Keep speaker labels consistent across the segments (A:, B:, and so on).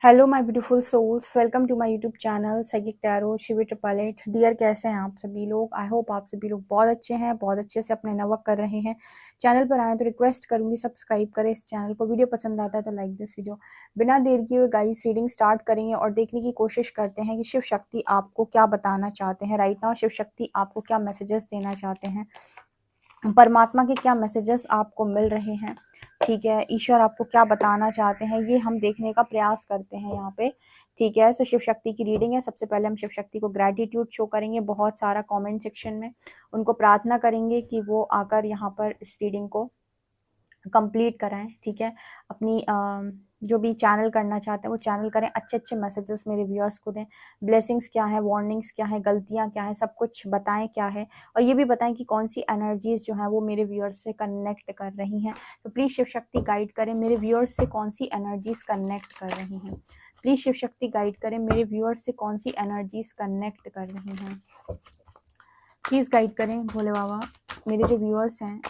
A: Hello my beautiful souls, welcome to my YouTube channel psychic tarot Shivi triple eight. Dear, कैसे हैं आप सभी लोग? आई होप आप सभी लोग बहुत अच्छे हैं, बहुत अच्छे से अपने नवक कर रहे हैं। चैनल पर आए तो रिक्वेस्ट करूंगी सब्सक्राइब करें इस चैनल को। वीडियो पसंद आता है तो लाइक दिस वीडियो। बिना देर किए हुए गाइस रीडिंग स्टार्ट करेंगे और देखने की कोशिश करते हैं कि शिव शक्ति आपको क्या बताना चाहते हैं राइट नाउ। शिव शक्ति आपको क्या मैसेजेस देना चाहते हैं, परमात्मा के क्या मैसेजेस आपको मिल रहे हैं, ठीक है, ईश्वर आपको क्या बताना चाहते हैं, ये हम देखने का प्रयास करते हैं यहाँ पे। ठीक है, सो शिव शक्ति की रीडिंग है। सबसे पहले हम शिव शक्ति को ग्रैटिट्यूड शो करेंगे बहुत सारा कमेंट सेक्शन में। उनको प्रार्थना करेंगे कि वो आकर यहाँ पर इस रीडिंग को कंप्लीट कराएं। ठीक है, अपनी जो भी चैनल करना चाहते हैं वो चैनल करें। अच्छे अच्छे मैसेजेस मेरे व्यूअर्स को दें। ब्लेसिंग्स क्या है, वार्निंग्स क्या है, गलतियां क्या है, सब कुछ बताएं क्या है। और ये भी बताएं कि कौन सी एनर्जीज जो है वो मेरे व्यूअर्स से कनेक्ट कर रही हैं। तो प्लीज़ शिव शक्ति गाइड करें मेरे व्यूअर्स से कौन सी एनर्जीज कनेक्ट कर रही हैं। प्लीज़ शिव शक्ति गाइड करें मेरे व्यूअर्स से कौन सी एनर्जीज कनेक्ट कर रही हैं। प्लीज़ गाइड करें भोले बाबा, मेरे जो व्यूअर्स हैं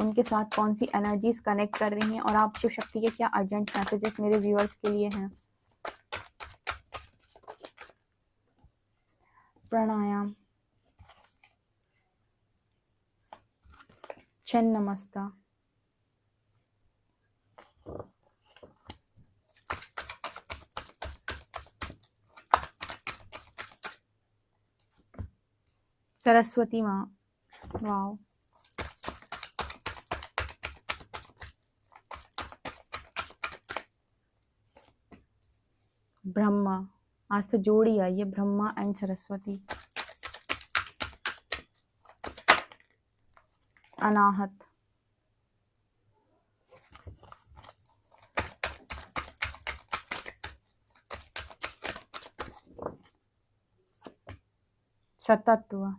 A: उनके साथ कौन सी एनर्जीज कनेक्ट कर रही हैं और आप शिव शक्ति के क्या अर्जेंट मैसेजेस मेरे व्यूअर्स के लिए हैं। प्राणायाम, छिन्नमस्ता, सरस्वती माँ, वाओ, ब्रह्मा, आज तो जोड़ी आई है ब्रह्मा एंड सरस्वती। अनाहत, सतत्व,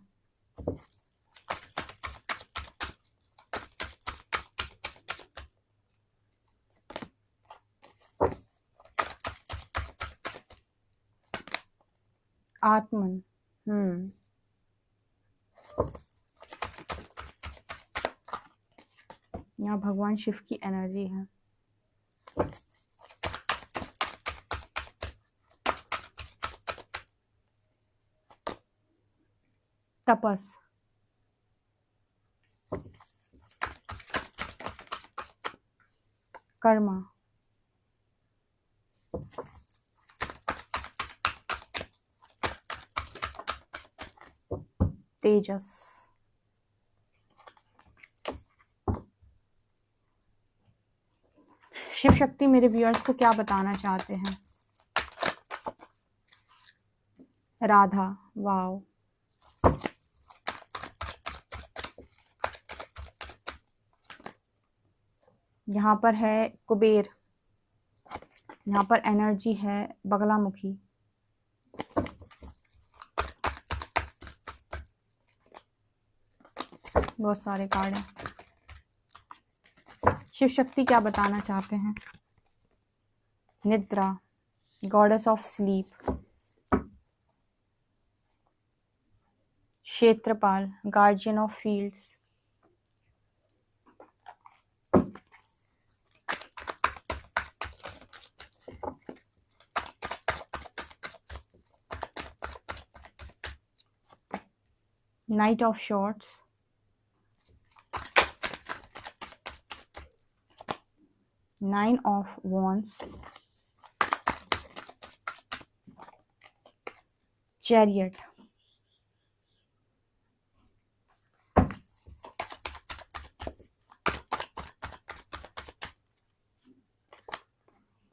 A: आत्मन, यहाँ भगवान शिव की एनर्जी है। तपस, कर्मा, तेजस। शिव शक्ति मेरे व्यूअर्स को क्या बताना चाहते हैं। राधा, वाओ, यहाँ पर है कुबेर, यहाँ पर एनर्जी है बगलामुखी, बहुत सारे कार्ड हैं। शिव शक्ति क्या बताना चाहते हैं। Nidra, goddess of sleep, Kshetrapal, guardian of fields, knight of swords, nine of wands, chariot,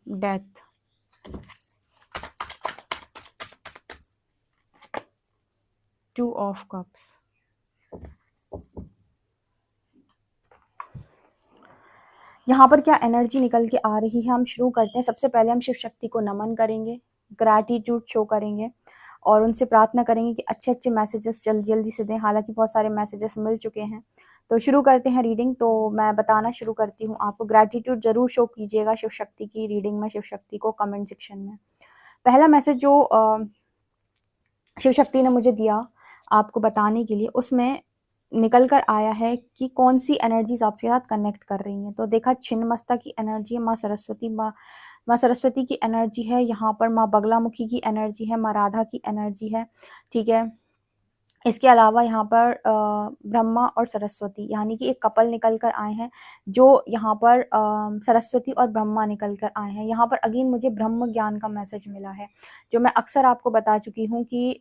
A: death, two of cups. यहाँ पर क्या एनर्जी निकल के आ रही है हम शुरू करते हैं। सबसे पहले हम शिव शक्ति को नमन करेंगे, ग्रैटिट्यूड शो करेंगे और उनसे प्रार्थना करेंगे कि अच्छे अच्छे मैसेजेस जल्दी जल्दी से दें। हालांकि बहुत सारे मैसेजेस मिल चुके हैं। तो शुरू करते हैं रीडिंग। तो मैं बताना शुरू करती हूँ आपको। ग्रैटिट्यूड जरूर शो कीजिएगा शिव शक्ति की रीडिंग में, शिव शक्ति को कमेंट सेक्शन में। पहला मैसेज जो शिव शक्ति ने मुझे दिया आपको बताने के लिए, उसमें निकल कर आया है कि कौन सी एनर्जीज आपके साथ कनेक्ट कर रही हैं। तो देखा छिन्नमस्ता की एनर्जी है, माँ सरस्वती, माँ माँ सरस्वती की एनर्जी है, यहाँ पर माँ बगलामुखी की एनर्जी है, माँ राधा की एनर्जी है, ठीक है। इसके अलावा यहाँ पर ब्रह्मा और सरस्वती यानी कि एक कपल निकल कर आए हैं, जो यहाँ पर सरस्वती और ब्रह्मा निकल कर आए हैं। यहाँ पर अगेन मुझे ब्रह्म ज्ञान का मैसेज मिला है, जो मैं अक्सर आपको बता चुकी हूँ कि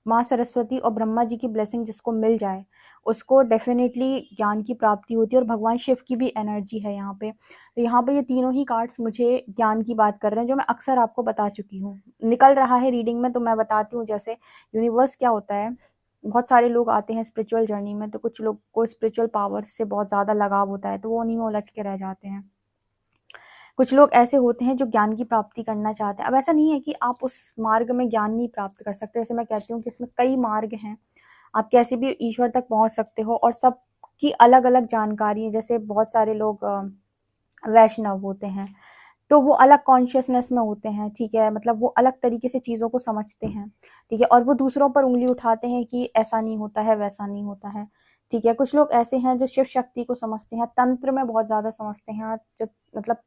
A: माँ सरस्वती और ब्रह्मा जी की ब्लेसिंग जिसको मिल जाए उसको डेफिनेटली ज्ञान की प्राप्ति होती है, और भगवान शिव की भी एनर्जी है यहाँ पे। तो यहाँ पे ये तीनों ही कार्ड्स मुझे ज्ञान की बात कर रहे हैं, जो मैं अक्सर आपको बता चुकी हूँ। निकल रहा है रीडिंग में तो मैं बताती हूँ। जैसे यूनिवर्स क्या होता है, बहुत सारे लोग आते हैं स्पिरिचुअल जर्नी में, तो कुछ लोग को स्पिरिचुअल पावर्स से बहुत ज़्यादा लगाव होता है, तो वो उन्हीं में उलझ के रह जाते हैं। कुछ लोग ऐसे होते हैं जो ज्ञान की प्राप्ति करना चाहते हैं। अब ऐसा नहीं है कि आप उस मार्ग में ज्ञान नहीं प्राप्त कर सकते, जैसे मैं कहती हूँ कि इसमें कई मार्ग हैं, आप कैसे भी ईश्वर तक पहुँच सकते हो, और सबकी अलग-अलग जानकारी है। जैसे बहुत सारे लोग वैष्णव होते हैं, तो वो अलग कॉन्शियसनेस में होते हैं, ठीक है, मतलब वो अलग तरीके से चीज़ों को समझते हैं, ठीक है, और वो दूसरों पर उँगली उठाते हैं कि ऐसा नहीं होता है, वैसा नहीं होता है, ठीक है। कुछ लोग ऐसे हैं जो शिव शक्ति को समझते हैं, तंत्र में बहुत ज़्यादा समझते हैं, जो मतलब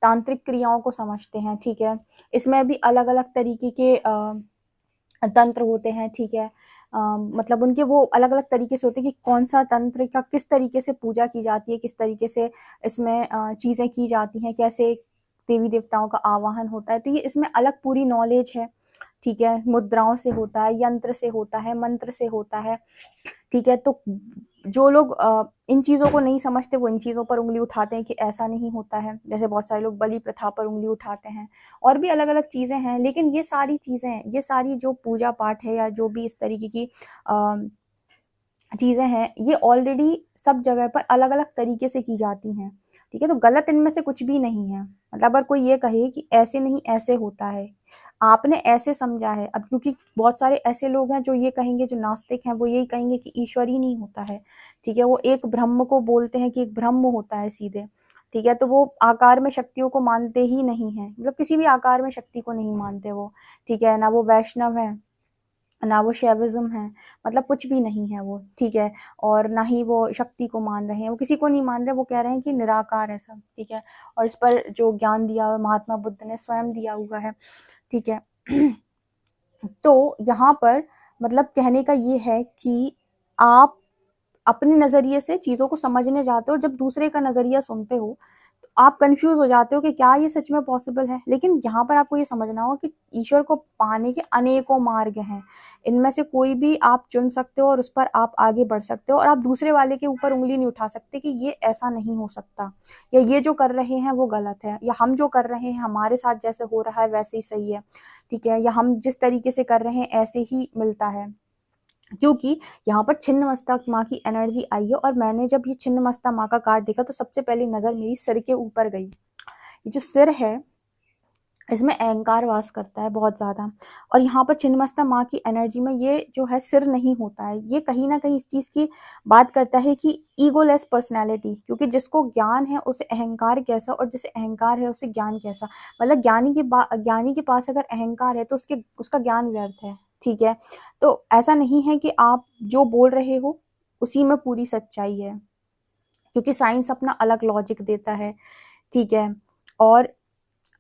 A: तांत्रिक क्रियाओं को समझते हैं, ठीक है। इसमें भी अलग-अलग तरीके के तंत्र होते हैं, ठीक है। मतलब उनके वो अलग-अलग तरीके से होते हैं कि कौन-सा तंत्र का किस तरीके से पूजा की जाती है, किस तरीके से इसमें चीज़ें की जाती हैं, कैसे देवी-देवताओं का आवाहन होता है, तो ये इसमें अलग पूरी नॉलेज है, ठीक है। मुद्राओं से होता है, यंत्र से होता है, मंत्र से होता है, ठीक है। तो जो लोग इन चीज़ों को नहीं समझते वो इन चीज़ों पर उँगली उठाते हैं कि ऐसा नहीं होता है। जैसे बहुत सारे लोग बलि प्रथा पर उँगली उठाते हैं, और भी अलग-अलग चीज़ें हैं। लेकिन ये सारी चीज़ें, ये सारी जो पूजा पाठ है या जो भी इस तरीके की अ, चीज़ें हैं, ये ऑलरेडी सब जगह पर अलग-अलग तरीके से की जाती हैं, ठीक है? तो गलत इनमें से कुछ भी नहीं है। मतलब अगर कोई ये कहे कि ऐसे नहीं, ऐसे होता है, आपने ऐसे समझा है, अब क्योंकि बहुत सारे ऐसे लोग हैं जो ये कहेंगे, जो नास्तिक हैं, वो यही कहेंगे कि ईश्वर ही नहीं होता है, ठीक है? वो एक ब्रह्म को बोलते हैं कि एक ब्रह्म होता है सीधे, ठीक है? तो वो आकार में शक्तियों को मानते ही नहीं हैं, मतलब किसी भी आकार में शक्ति को नहीं मानते वो, ठीक है? ना वो वैष्णव हैं, ना वो शैविज़्म है, मतलब कुछ भी नहीं है वो, ठीक है? और ना ही वो शक्ति को मान रहे हैं, वो किसी को नहीं मान रहे, वो कह रहे हैं कि निराकार है सब, ठीक है? और इस पर जो ज्ञान दिया हुआ महात्मा बुद्ध ने स्वयं दिया हुआ है, ठीक है? तो यहाँ पर मतलब कहने का ये है कि आप अपने नज़रिए से चीज़ों को समझने जाते हो, जब दूसरे का नज़रिया सुनते हो, तो आप कन्फ्यूज़ हो जाते हो कि क्या ये सच में पॉसिबल है? लेकिन यहाँ पर आपको ये समझना होगा कि ईश्वर को पाने के अनेकों मार्ग हैं। इनमें से कोई भी आप चुन सकते हो और उस पर आप आगे बढ़ सकते हो, और आप दूसरे वाले के ऊपर उँगली नहीं उठा सकते कि ये ऐसा नहीं हो सकता, या ये जो कर रहे हैं वो गलत है, या हम जो कर रहे हैं हमारे साथ जैसे हो रहा है वैसे ही सही है, ठीक है? या हम जिस तरीके से कर रहे हैं ऐसे ही मिलता है। क्योंकि यहाँ पर छिन्नमस्ता माँ की एनर्जी आई है, और मैंने जब ये छिन्नमस्ता माँ का कार्ड देखा तो सबसे पहली नज़र मेरी सिर के ऊपर गई। ये जो सिर है, इसमें अहंकार वास करता है बहुत ज़्यादा, और यहाँ पर छिन्नमस्ता माँ की एनर्जी में ये जो है सिर नहीं होता है। ये कहीं न कहीं इस चीज़ की बात करता है कि ईगोलेस पर्सनैलिटी, क्योंकि जिसको ज्ञान है उसे अहंकार कैसा, और जिसे अहंकार है उसे ज्ञान कैसा। मतलब ज्ञानी के पास अगर अहंकार है तो उसका ज्ञान व्यर्थ है, ठीक है? तो ऐसा नहीं है कि आप जो बोल रहे हो उसी में पूरी सच्चाई है, क्योंकि साइंस अपना अलग लॉजिक देता है, ठीक है? और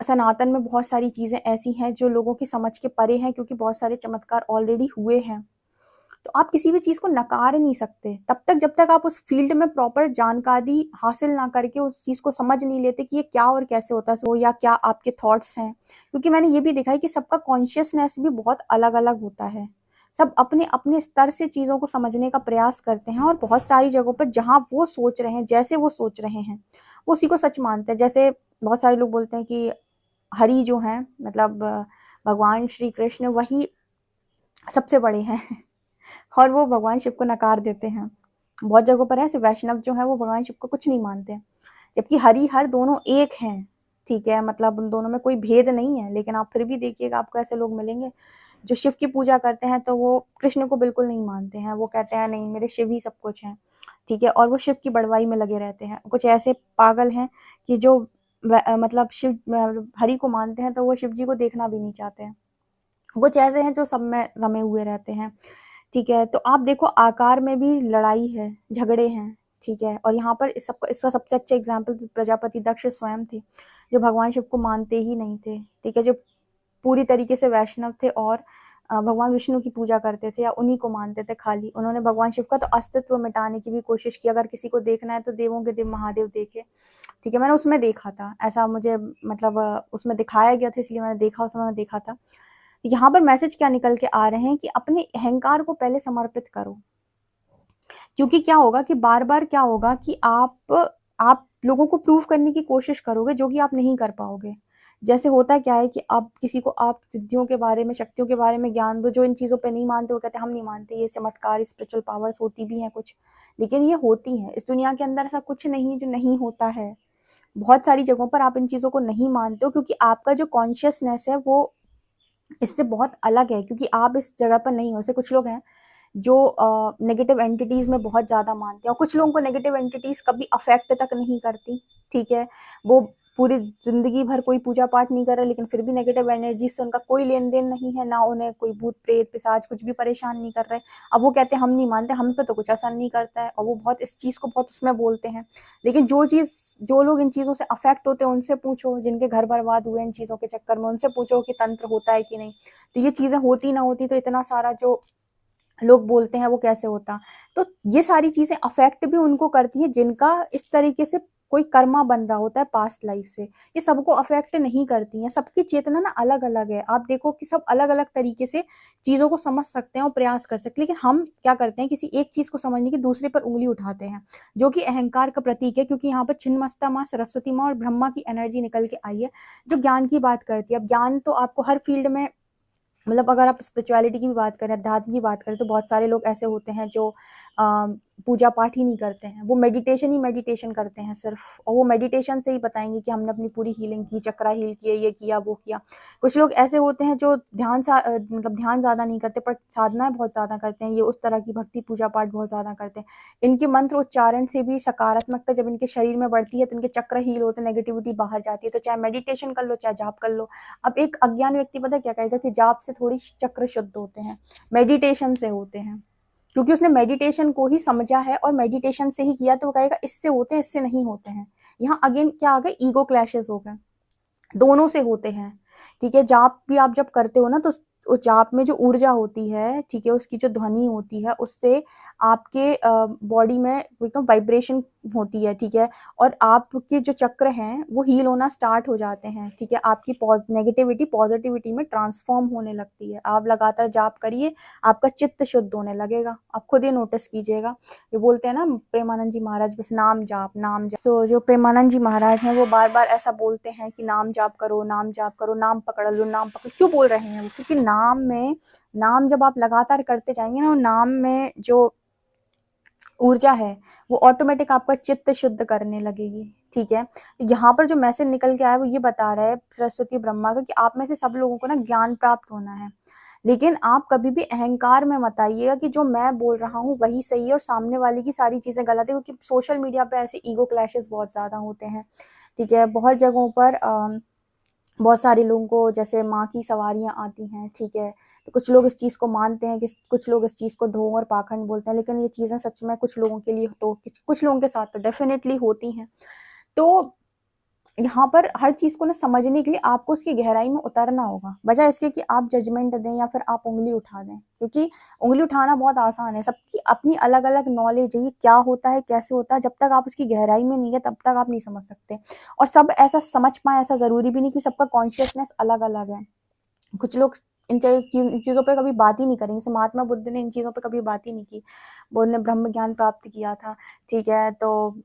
A: सनातन में बहुत सारी चीज़ें ऐसी हैं जो लोगों की समझ के परे हैं, क्योंकि बहुत सारे चमत्कार ऑलरेडी हुए हैं। तो आप किसी भी चीज़ को नकार नहीं सकते, तब तक जब तक आप उस फ़ील्ड में प्रॉपर जानकारी हासिल ना करके उस चीज़ को समझ नहीं लेते कि ये क्या और कैसे होता है, सो या क्या आपके थॉट्स हैं। क्योंकि मैंने ये भी देखा है कि सबका कॉन्शियसनेस भी बहुत अलग-अलग होता है। सब अपने-अपने स्तर से चीज़ों को समझने का प्रयास करते हैं, और बहुत सारी जगहों पर जहाँ वो सोच रहे हैं, जैसे वो सोच रहे हैं, वो उसी को सच मानते हैं। जैसे बहुत सारे लोग बोलते हैं कि हरि जो हैं, मतलब भगवान श्री कृष्ण वही सबसे बड़े हैं और वो भगवान शिव को नकार देते हैं। बहुत जगहों पर ऐसे वैष्णव जो हैं वो भगवान शिव को कुछ नहीं मानते, जबकि हरि हर दोनों एक हैं, ठीक है? मतलब उन दोनों में कोई भेद नहीं है, लेकिन आप फिर भी देखिएगा आपको ऐसे लोग मिलेंगे जो शिव की पूजा करते हैं तो वो कृष्ण को बिल्कुल नहीं मानते हैं। वो कहते हैं नहीं, मेरे शिव ही सब कुछ हैं, ठीक है? और वो शिव की बड़वाई में लगे रहते हैं। कुछ ऐसे पागल हैं कि जो मतलब हरि को मानते हैं तो वो शिव जी को देखना भी नहीं चाहते हैं। कुछ ऐसे हैं जो सब में रमे हुए रहते हैं, ठीक है? तो आप देखो आकार में भी लड़ाई है, झगड़े हैं, ठीक है। और यहाँ पर इसका सबसे अच्छा एग्जाम्पल प्रजापति दक्ष स्वयं थे, जो भगवान शिव को मानते ही नहीं थे, ठीक है, जो पूरी तरीके से वैष्णव थे और भगवान विष्णु की पूजा करते थे या उन्हीं को मानते थे खाली। उन्होंने भगवान शिव का तो अस्तित्व मिटाने की भी कोशिश की। अगर किसी को देखना है तो देवों के देव महादेव देखे, ठीक है, मैंने उसमें देखा था, ऐसा मुझे मतलब उसमें दिखाया गया था, इसलिए मैंने देखा, उसमें मैंने देखा था। यहाँ पर मैसेज क्या निकल के आ रहे हैं कि अपने अहंकार को पहले समर्पित करो, क्योंकि क्या होगा कि बार बार क्या होगा कि आप लोगों को प्रूव करने की कोशिश करोगे जो कि आप नहीं कर पाओगे। जैसे होता क्या है कि अब किसी को आप सिद्धियों के बारे में, शक्तियों के बारे में ज्ञान दो, जो इन चीज़ों पे नहीं मानते वो कहते हैं हम नहीं मानते, ये चमत्कार, स्पिरिचुअल पावर्स होती भी हैं कुछ, लेकिन ये होती हैं। इस दुनिया के अंदर ऐसा कुछ नहीं जो नहीं होता है। बहुत सारी जगहों पर आप इन चीज़ों को नहीं मानते हो क्योंकि आपका जो कॉन्शियसनेस है वो इससे बहुत अलग है, क्योंकि आप इस जगह पर नहीं हो। जैसे कुछ लोग हैं जो नेगेटिव एंटिटीज में बहुत ज़्यादा मानते हैं, और कुछ लोगों को नेगेटिव एंटिटीज कभी अफेक्ट तक नहीं करती, ठीक है, वो पूरी जिंदगी भर कोई पूजा पाठ नहीं कर रहे लेकिन फिर भी नेगेटिव एनर्जी से उनका कोई लेन देन नहीं है, ना उन्हें कोई भूत प्रेत पिशाच कुछ भी परेशान नहीं कर रहे। अब वो कहते हैं हम नहीं मानते, हम पे तो कुछ असर नहीं करता है, और वो बहुत इस चीज़ को बहुत उसमें बोलते हैं। लेकिन जो लोग इन चीज़ों से अफेक्ट होते हैं उनसे पूछो, जिनके घर बर्बाद हुए इन चीज़ों के चक्कर में, उनसे पूछो कि तंत्र होता है कि नहीं। तो ये चीज़ें होती ना होती तो इतना सारा जो लोग बोलते हैं वो कैसे होता। तो ये सारी चीजें अफेक्ट भी उनको करती है जिनका इस तरीके से कोई कर्मा बन रहा होता है पास्ट लाइफ से। ये सबको अफेक्ट नहीं करती हैं। सबकी चेतना ना अलग अलग है। आप देखो कि सब अलग अलग तरीके से चीजों को समझ सकते हैं और प्रयास कर सकते हैं, लेकिन हम क्या करते हैं, किसी एक चीज को समझने की दूसरे पर उंगली उठाते हैं, जो कि अहंकार का प्रतीक है। क्योंकि यहाँ पर छिन्नमस्ता माँ, सरस्वती माँ और ब्रह्मा की एनर्जी निकल के आई है जो ज्ञान की बात करती है। अब ज्ञान तो आपको हर फील्ड में, मतलब अगर आप स्पिरिचुअलिटी की भी बात करें, अध्यात्म की बात करें, तो बहुत सारे लोग ऐसे होते हैं जो पूजा पाठ ही नहीं करते हैं, वो मेडिटेशन करते हैं सिर्फ, और वो मेडिटेशन से ही बताएंगे कि हमने अपनी पूरी हीलिंग की, चक्रा हील किए, ये किया वो किया। कुछ लोग ऐसे होते हैं जो मतलब ध्यान ज़्यादा नहीं करते पर साधनाएं बहुत ज़्यादा करते हैं, ये उस तरह की भक्ति पूजा पाठ बहुत ज़्यादा करते हैं। इनके मंत्र उच्चारण से भी सकारात्मकता जब इनके शरीर में बढ़ती है तो इनके चक्र हील होते हैं, नेगेटिविटी बाहर जाती है। तो चाहे मेडिटेशन कर लो, चाहे जाप कर लो। अब एक अज्ञान व्यक्ति पता क्या कहेगा कि जाप से थोड़ी चक्र शुद्ध होते हैं, मेडिटेशन से होते हैं, क्योंकि उसने मेडिटेशन को ही समझा है और मेडिटेशन से ही किया, तो वो कहेगा इससे होते हैं, इससे नहीं होते हैं। यहाँ अगेन क्या आ गए, ईगो क्लैशेस हो गए, दोनों से होते हैं, ठीक है। जाप भी आप जब करते हो ना तो उस जाप में जो ऊर्जा होती है, ठीक है, उसकी जो ध्वनि होती है उससे आपके बॉडी में एकदम वाइब्रेशन होती है, ठीक है, और आपके जो चक्र हैं वो हील होना स्टार्ट हो जाते हैं, ठीक है। आपकी नेगेटिविटी पॉजिटिविटी में ट्रांसफॉर्म होने लगती है। आप लगातार जाप करिए, आपका चित्त शुद्ध होने लगेगा, आप खुद ही नोटिस कीजिएगा। ये बोलते हैं ना प्रेमानंद जी महाराज, बस नाम जाप नाम जाप। तो जो प्रेमानंद जी महाराज हैं वो बार बार ऐसा बोलते हैं कि नाम जाप करो, नाम जाप करो, नाम पकड़ लो, नाम पकड़। क्यों बोल रहे हैं वो? क्योंकि नाम जब आप लगातार करते जाएंगे ना, नाम में जो ऊर्जा है वो ऑटोमेटिक आपका चित्त शुद्ध करने लगेगी, ठीक है। यहाँ पर जो मैसेज निकल के आया वो ये बता रहा है सरस्वती ब्रह्मा का कि आप में से सब लोगों को ना ज्ञान प्राप्त होना है, लेकिन आप कभी भी अहंकार में मत आइएगा कि जो मैं बोल रहा हूँ वही सही है और सामने वाले की सारी चीजें गलत है। क्योंकि सोशल मीडिया पे ऐसे ईगो क्लैशेस बहुत ज्यादा होते हैं, ठीक है। बहुत जगहों पर बहुत सारे लोगों को जैसे माँ की सवारियाँ आती हैं, ठीक है, तो कुछ लोग इस चीज़ को मानते हैं कि कुछ लोग इस चीज़ को ढोंग और पाखंड बोलते हैं, लेकिन ये चीज़ें सच में कुछ लोगों के लिए तो कुछ लोगों के साथ तो डेफिनेटली होती हैं। तो यहाँ पर हर चीज़ को ना समझने के लिए आपको उसकी गहराई में उतरना होगा, बजाय इसके कि आप जजमेंट दें या फिर आप उंगली उठा दें। क्योंकि उंगली उठाना बहुत आसान है, सबकी अपनी अलग अलग नॉलेज है, क्या होता है कैसे होता है, जब तक आप उसकी गहराई में नहीं है तब तक आप नहीं समझ सकते। और सब ऐसा समझ पाए ऐसा ज़रूरी भी नहीं, कि सबका कॉन्शियसनेस अलग अलग है। कुछ लोग इन चीज़ों पे कभी बात ही नहीं करेंगे। जैसे महात्मा बुद्ध ने इन चीज़ों पे कभी बात ही नहीं की, वो उन्होंने ब्रह्म ज्ञान प्राप्त किया था, ठीक है। तो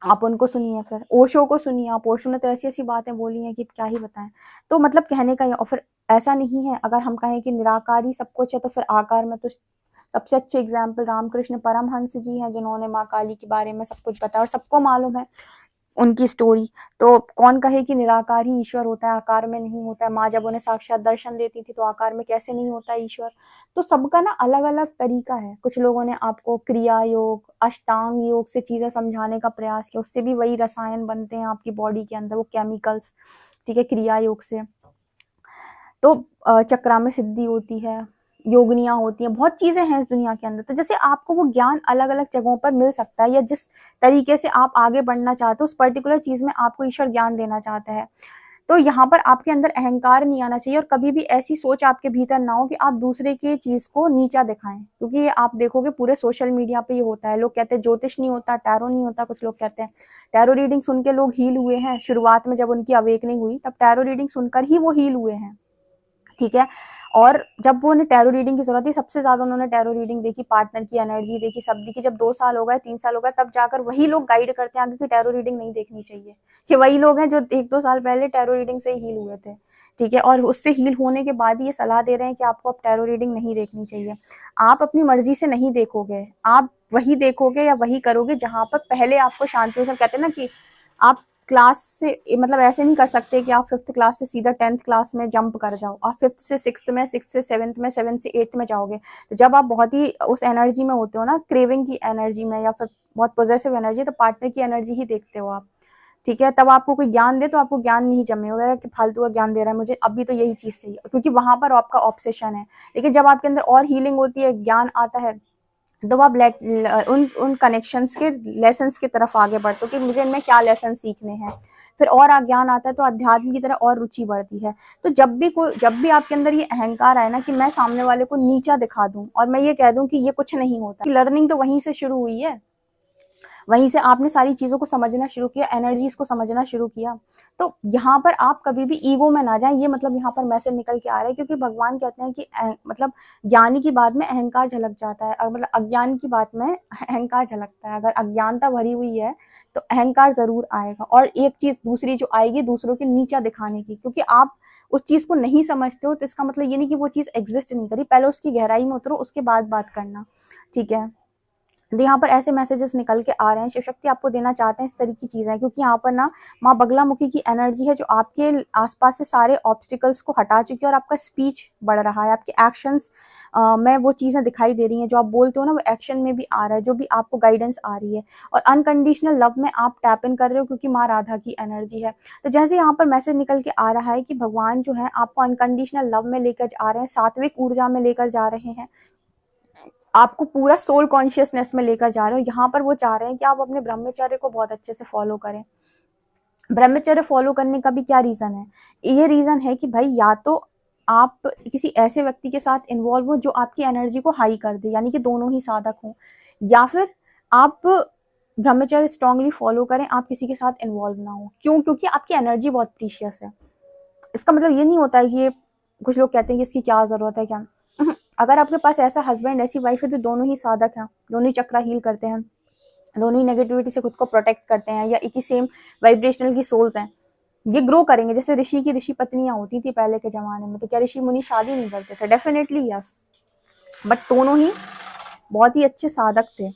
A: आप उनको सुनिए, फिर ओशो को सुनिए आप, ओशो ने तो ऐसी ऐसी बातें बोली हैं कि क्या ही बताएं। तो मतलब कहने का और फिर ऐसा नहीं है, अगर हम कहें कि निराकार ही सब कुछ है तो फिर आकार में तो सबसे अच्छे एग्जाम्पल रामकृष्ण परमहंस जी हैं, जिन्होंने माँ काली के बारे में सब कुछ बताया और सबको मालूम है उनकी स्टोरी। तो कौन कहे कि निराकार ही ईश्वर होता है, आकार में नहीं होता है। माँ जब उन्हें साक्षात दर्शन देती थी तो आकार में कैसे नहीं होता ईश्वर। तो सबका ना अलग अलग तरीका है। कुछ लोगों ने आपको क्रिया योग, अष्टांग योग से चीजें समझाने का प्रयास किया, उससे भी वही रसायन बनते हैं आपकी बॉडी के अंदर, वो केमिकल्स, ठीक है, क्रिया योग से। तो चक्रा में सिद्धि होती है, योगिनियाँ होती हैं, बहुत चीज़ें हैं इस दुनिया के अंदर। तो जैसे आपको वो ज्ञान अलग-अलग जगहों पर मिल सकता है, या जिस तरीके से आप आगे बढ़ना चाहते हो उस पर्टिकुलर चीज़ में आपको ईश्वर ज्ञान देना चाहता है। तो यहाँ पर आपके अंदर अहंकार नहीं आना चाहिए, और कभी भी ऐसी सोच आपके भीतर ना हो कि आप दूसरे की चीज़ को नीचा दिखाएँ। क्योंकि ये आप देखोगे पूरे सोशल मीडिया पे ये होता है। लोग कहते हैं ज्योतिष नहीं होता, टैरो नहीं होता, कुछ लोग कहते हैं टैरो रीडिंग सुन के लोग हील हुए हैं। शुरुआत में जब उनकी अवेकनिंग हुई तब टैरो रीडिंग सुनकर ही वो हील हुए हैं, ठीक है। और जब वो उन्हें टैरो रीडिंग की जरूरत थी, सबसे ज्यादा उन्होंने टैरो रीडिंग देखी, पार्टनर की एनर्जी देखी, सब देखी। जब 2 साल हो गए, 3 साल हो गए, तब जाकर वही लोग गाइड करते हैं आगे कि टैरो रीडिंग नहीं देखनी चाहिए। ये वही लोग हैं जो 1-2 साल पहले टैरो रीडिंग से हील हुए थे, ठीक है। और उससे हील होने के बाद ये सलाह दे रहे हैं कि आपको अब टैरो रीडिंग नहीं देखनी चाहिए। आप अपनी मर्जी से नहीं देखोगे, आप वही देखोगे या वही करोगे जहां पर पहले आपको शांति। सब कहते हैं ना कि आप क्लास से, मतलब ऐसे नहीं कर सकते कि आप 5th क्लास से सीधा 10th क्लास में जंप कर जाओ। आप 5th से 6th में, 6th से 7th में, 7th से 8th में जाओगे। तो जब आप बहुत ही उस एनर्जी में होते हो ना, क्रेविंग की एनर्जी में, या फिर बहुत पॉजिटिव एनर्जी, तो पार्टनर की एनर्जी ही देखते हो आप, ठीक है। तब आपको कोई ज्ञान दे तो आपको ज्ञान नहीं जमे होगा कि फालतू का ज्ञान दे रहा है मुझे, अभी तो यही चीज चाहिए, क्योंकि वहां पर आपका ऑब्सेशन है। लेकिन जब आपके अंदर और हीलिंग होती है, ज्ञान आता है, तो आप उन कनेक्शंस के लेसन्स की तरफ आगे बढ़ते हो कि मुझे इनमें क्या लेसन सीखने हैं। फिर और ज्ञान आता है तो अध्यात्म की तरह और रुचि बढ़ती है। तो जब भी आपके अंदर ये अहंकार आए ना कि मैं सामने वाले को नीचा दिखा दूं और मैं ये कह दूं कि ये कुछ नहीं होता, लर्निंग तो वहीं से शुरू हुई है, वहीं से आपने सारी चीजों को समझना शुरू किया, एनर्जीज को समझना शुरू किया। तो यहाँ पर आप कभी भी ईगो में ना जाएं, ये मतलब यहाँ पर मैसेज निकल के आ रहा है। क्योंकि भगवान कहते हैं कि मतलब ज्ञानी की बात में अहंकार झलक जाता है, और मतलब अज्ञान की बात में अहंकार झलकता है। अगर अज्ञानता भरी हुई है तो अहंकार जरूर आएगा, और एक चीज दूसरी जो आएगी दूसरों के नीचा दिखाने की। क्योंकि आप उस चीज को नहीं समझते हो तो इसका मतलब ये नहीं कि वो चीज एग्जिस्ट नहीं करी। पहले उसकी गहराई में उतरो, उसके बाद बात करना, ठीक है। तो यहाँ पर ऐसे मैसेजेस निकल के आ रहे हैं, शिव शक्ति आपको देना चाहते हैं इस तरह की चीजें। क्योंकि यहाँ पर ना माँ बगलामुखी की एनर्जी है जो आपके आसपास से सारे ऑब्स्टिकल्स को हटा चुकी है, और आपका स्पीच बढ़ रहा है, आपके एक्शंस में वो चीजें दिखाई दे रही हैं। जो आप बोलते हो ना वो एक्शन में भी आ रहा है, जो भी आपको गाइडेंस आ रही है। और अनकंडीशनल लव में आप टैप इन कर रहे हो, क्योंकि माँ राधा की एनर्जी है। तो जैसे यहाँ पर मैसेज निकल के आ रहा है कि भगवान जो है आपको अनकंडीशनल लव में लेकर आ रहे हैं, सात्विक ऊर्जा में लेकर जा रहे हैं, आपको पूरा सोल कॉन्शियसनेस में लेकर जा रहे हो। यहाँ पर वो चाह रहे हैं कि आप अपने ब्रह्मचर्य को बहुत अच्छे से फॉलो करें। ब्रह्मचर्य फॉलो करने का भी क्या रीजन है? ये रीजन है कि भाई या तो आप किसी ऐसे व्यक्ति के साथ इन्वॉल्व हो जो आपकी एनर्जी को हाई कर दे, यानी कि दोनों ही साधक हों, या फिर आप ब्रह्मचर्य स्ट्रांगली फॉलो करें, आप किसी के साथ इन्वॉल्व ना हो। क्यों? क्योंकि आपकी एनर्जी बहुत प्रीशियस है। इसका मतलब ये नहीं होता है कि ये, कुछ लोग कहते हैं कि इसकी क्या जरूरत है, क्या अगर आपके पास ऐसा हस्बैंड ऐसी वाइफ है तो दोनों ही साधक हैं, दोनों ही चक्रा हील करते हैं, दोनों ही नेगेटिविटी से खुद को प्रोटेक्ट करते हैं, या एक ही सेम वाइब्रेशनल की सोल्स हैं, ये ग्रो करेंगे। जैसे ऋषि पत्नियां होती थी पहले के जमाने में, तो क्या ऋषि मुनि शादी नहीं करते थे? डेफिनेटली यस, बट दोनों ही बहुत ही अच्छे साधक थे।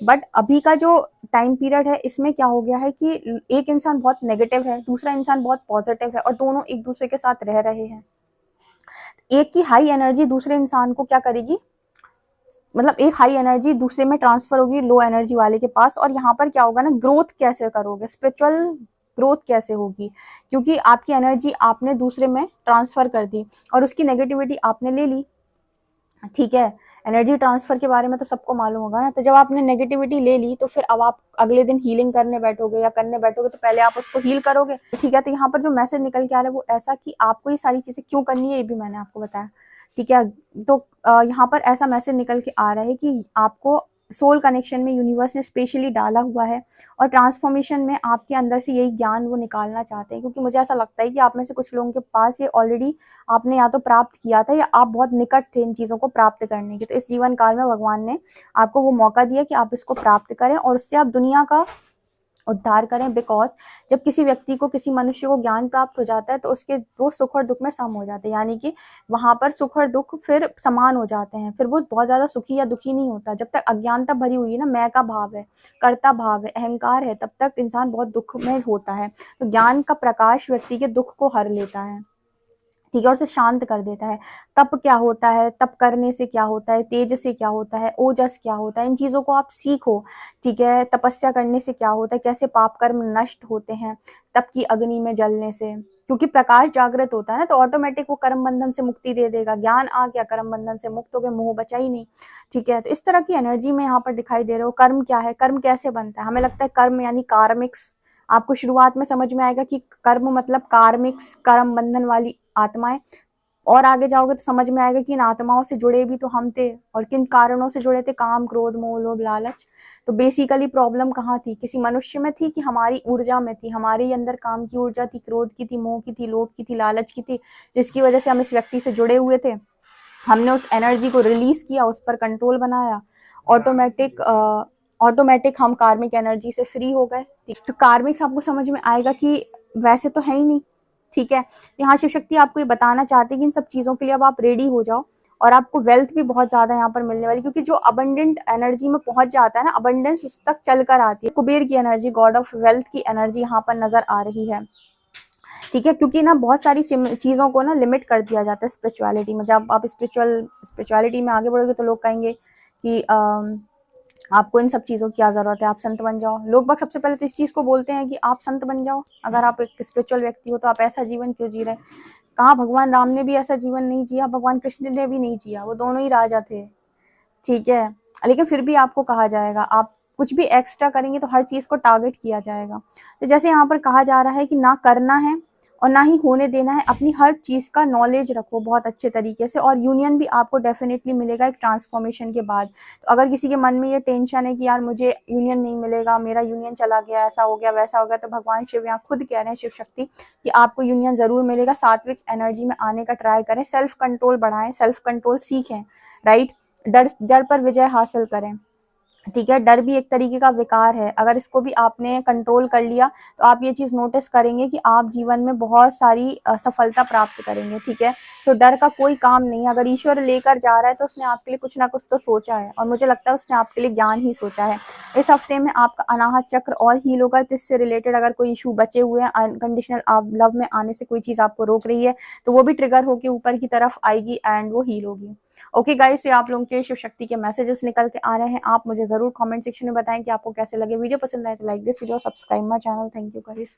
A: बट अभी का जो टाइम पीरियड है इसमें क्या हो गया है कि एक इंसान बहुत नेगेटिव है, दूसरा इंसान बहुत पॉजिटिव है, और दोनों एक दूसरे के साथ रह रहे हैं। एक की हाई एनर्जी दूसरे इंसान को क्या करेगी, मतलब एक हाई एनर्जी दूसरे में ट्रांसफर होगी लो एनर्जी वाले के पास। और यहाँ पर क्या होगा ना, ग्रोथ कैसे करोगे, स्पिरिचुअल ग्रोथ कैसे होगी? क्योंकि आपकी एनर्जी आपने दूसरे में ट्रांसफर कर दी और उसकी नेगेटिविटी आपने ले ली, ठीक है। एनर्जी ट्रांसफर के बारे में तो सबको मालूम होगा ना। तो जब आपने नेगेटिविटी ले ली तो फिर अब आप अगले दिन हीलिंग करने बैठोगे या करने बैठोगे तो पहले आप उसको हील करोगे, ठीक है। तो यहाँ पर जो मैसेज निकल के आ रहा है वो ऐसा कि आपको ये सारी चीजें क्यों करनी है, ये भी मैंने आपको बताया, ठीक है। तो यहाँ पर ऐसा मैसेज निकल के आ रहा है कि आपको सोल कनेक्शन में यूनिवर्स ने स्पेशली डाला हुआ है, और ट्रांसफॉर्मेशन में आपके अंदर से यही ज्ञान वो निकालना चाहते हैं। क्योंकि मुझे ऐसा लगता है कि आप में से कुछ लोगों के पास ये ऑलरेडी आपने या तो प्राप्त किया था, या आप बहुत निकट थे इन चीज़ों को प्राप्त करने के। तो इस जीवन काल में भगवान ने आपको वो मौका दिया कि आप इसको प्राप्त करें और उससे आप दुनिया का उद्धार करें। बिकॉज जब किसी व्यक्ति को, किसी मनुष्य को ज्ञान प्राप्त हो जाता है तो उसके वो सुख और दुख में सम हो जाते हैं, यानी कि वहां पर सुख और दुख फिर समान हो जाते हैं। फिर वो बहुत ज्यादा सुखी या दुखी नहीं होता। जब तक अज्ञानता भरी हुई है ना, मैं का भाव है, कर्ता भाव है, अहंकार है, तब तक इंसान बहुत दुख में होता है। तो ज्ञान का प्रकाश व्यक्ति के दुख को हर लेता है, ठीक है, और उसे शांत कर देता है। तप क्या होता है, तप करने से क्या होता है, तेज से क्या होता है, ओजस क्या होता है, इन चीज़ों को आप सीखो। ठीक है, तपस्या करने से क्या होता है, कैसे पाप कर्म नष्ट होते हैं तप की अग्नि में जलने से, क्योंकि प्रकाश जागृत होता है ना, तो ऑटोमेटिक वो कर्म बंधन से मुक्ति दे देगा। ज्ञान आ गया, कर्म बंधन से मुक्त हो गए, मोह बचा ही नहीं। ठीक है, तो इस तरह की एनर्जी में यहाँ पर दिखाई दे रहे हो। कर्म क्या है, कर्म कैसे बनता है, हमें लगता है कर्म यानी कार्मिक्स। आपको शुरुआत में समझ में आएगा कि कर्म मतलब कार्मिक्स, कर्म बंधन वाली आत्माएं, और आगे जाओगे तो समझ में आएगा कि इन आत्माओं से जुड़े भी तो हम थे, और किन कारणों से जुड़े थे, काम क्रोध मोह लोभ लालच। तो बेसिकली प्रॉब्लम कहाँ थी, किसी मनुष्य में थी कि हमारी ऊर्जा में थी, हमारे ही अंदर काम की ऊर्जा थी, क्रोध की थी, मोह की थी, लोभ की थी, लालच की थी, जिसकी वजह से हम इस व्यक्ति से जुड़े हुए थे। हमने उस एनर्जी को रिलीज किया, उस पर कंट्रोल बनाया, ऑटोमेटिक हम कार्मिक एनर्जी से फ्री हो गए। तो कार्मिक्स आपको समझ में आएगा कि वैसे तो है ही नहीं। ठीक है, यहाँ शिव शक्ति आपको ये बताना चाहती है कि इन सब चीज़ों के लिए अब आप रेडी हो जाओ, और आपको वेल्थ भी बहुत ज़्यादा यहाँ पर मिलने वाली, क्योंकि जो अबंडेंट एनर्जी में पहुंच जाता है ना, अबंडेंस उस तक चल कर आती है। कुबेर की एनर्जी, गॉड ऑफ वेल्थ की एनर्जी यहाँ पर नजर आ रही है। ठीक है, क्योंकि ना बहुत सारी चीज़ों को ना लिमिट कर दिया जाता है स्पिरिचुअलिटी में। जब आप स्पिरिचुअलिटी में आगे बढ़ोगे तो लोग कहेंगे कि आपको इन सब चीज़ों की क्या ज़रूरत है, आप संत बन जाओ। लोग बाग सबसे पहले तो इस चीज़ को बोलते हैं कि आप संत बन जाओ, अगर आप एक स्पिरिचुअल व्यक्ति हो तो आप ऐसा जीवन क्यों जी रहे। कहाँ भगवान राम ने भी ऐसा जीवन नहीं जिया, भगवान कृष्ण ने भी नहीं जिया, वो दोनों ही राजा थे। ठीक है, लेकिन फिर भी आपको कहा जाएगा, आप कुछ भी एक्स्ट्रा करेंगे तो हर चीज़ को टारगेट किया जाएगा। तो जैसे यहाँ पर कहा जा रहा है कि ना करना है और ना ही होने देना है, अपनी हर चीज़ का नॉलेज रखो बहुत अच्छे तरीके से, और यूनियन भी आपको डेफिनेटली मिलेगा एक ट्रांसफॉर्मेशन के बाद। तो अगर किसी के मन में ये टेंशन है कि यार मुझे यूनियन नहीं मिलेगा, मेरा यूनियन चला गया, ऐसा हो गया वैसा हो गया, तो भगवान शिव यहाँ खुद कह रहे हैं, शिव शक्ति, कि आपको यूनियन ज़रूर मिलेगा। सात्विक एनर्जी में आने का ट्राई करें, सेल्फ कंट्रोल बढ़ाएं, सेल्फ कंट्रोल सीखें, राइट। डर पर विजय हासिल करें। ठीक है, डर भी एक तरीके का विकार है, अगर इसको भी आपने कंट्रोल कर लिया तो आप ये चीज़ नोटिस करेंगे कि आप जीवन में बहुत सारी सफलता प्राप्त करेंगे। ठीक है, तो डर का कोई काम नहीं है, अगर ईश्वर लेकर जा रहा है तो उसने आपके लिए कुछ ना कुछ तो सोचा है, और मुझे लगता है उसने आपके लिए ज्ञान ही सोचा है। इस हफ्ते में आपका अनाहत चक्र और हील होगा, तो इससे रिलेटेड अगर कोई इशू बचे हुए हैं, अनकंडीशनल लव में आने से कोई चीज़ आपको रोक रही है, तो वो भी ट्रिगर होकर ऊपर की तरफ आएगी एंड वो हील होगी। ओके गाइस, ये आप लोगों के शिव शक्ति के मैसेजेस निकल के आ रहे हैं। आप मुझे जरूर कमेंट सेक्शन में बताएं कि आपको कैसे लगे। वीडियो पसंद आए तो like this video, subscribe my channel. Thank you guys.